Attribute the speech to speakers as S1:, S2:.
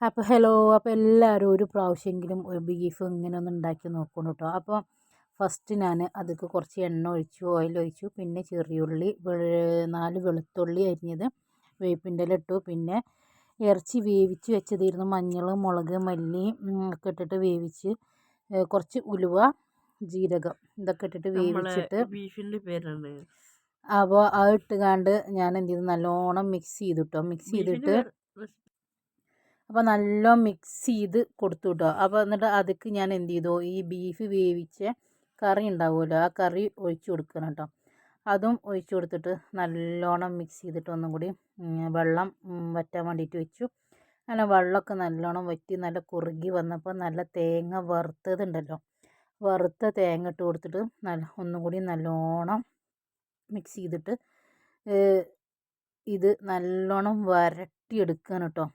S1: അപ്പോൾ ഹലോ, അപ്പോൾ എല്ലാവരും ഒരു പ്രാവശ്യമെങ്കിലും ഒരു ബീഫ് ഇങ്ങനെ ഒന്ന് ഉണ്ടാക്കി നോക്കണം കേട്ടോ. അപ്പോൾ ഫസ്റ്റ് ഞാൻ അതിലേക്ക് കുറച്ച് എണ്ണ ഒഴിച്ചു, ഓയിൽ ഒഴിച്ചു, പിന്നെ ചെറിയുള്ളി, 4 വെളുത്തുള്ളി അരിഞ്ഞത്, വേപ്പിൻ്റെ ഇല ഇട്ടു, പിന്നെ ഇറച്ചി വേവിച്ച് വെച്ചതായിരുന്നു, മഞ്ഞൾ, മുളക്, മല്ലി ഒക്കെ ഇട്ടിട്ട് വേവിച്ച്, കുറച്ച് ഉലുവ, ജീരകം ഇതൊക്കെ ഇട്ടിട്ട് വേവിച്ചിട്ട്
S2: ബീഫിൻ്റെ പേരാണ്.
S1: അപ്പോൾ അത് ഇട്ടുകാണ്ട് ഞാൻ എന്ത് ചെയ്തു, നല്ലോണം മിക്സ് ചെയ്തു കേട്ടോ. മിക്സ് ചെയ്തിട്ട് അപ്പോൾ നല്ലോണം മിക്സ് ചെയ്ത് കൊടുത്തു കേട്ടോ. അപ്പോൾ എന്നിട്ട് അതിക്ക് ഞാൻ എന്ത് ചെയ്തു, ഈ ബീഫ് വേവിച്ച കറി ഉണ്ടാവുമല്ലോ, ആ കറി ഒഴിച്ചു കൊടുക്കണം കേട്ടോ. അതും ഒഴിച്ചു കൊടുത്തിട്ട് നല്ലോണം മിക്സ് ചെയ്തിട്ട് ഒന്നും കൂടി വെള്ളം വറ്റാൻ വേണ്ടിയിട്ട് വെച്ചു. അങ്ങനെ വെള്ളമൊക്കെ നല്ലോണം വറ്റി നല്ല കുറുകി വന്നപ്പോൾ നല്ല തേങ്ങ വറുത്തതുണ്ടല്ലോ, വറുത്ത തേങ്ങ ഇട്ട് കൊടുത്തിട്ട് ഒന്നും കൂടി നല്ലോണം മിക്സ് ചെയ്തിട്ട് ഇത് നല്ലോണം വരട്ടിയെടുക്കണം കേട്ടോ.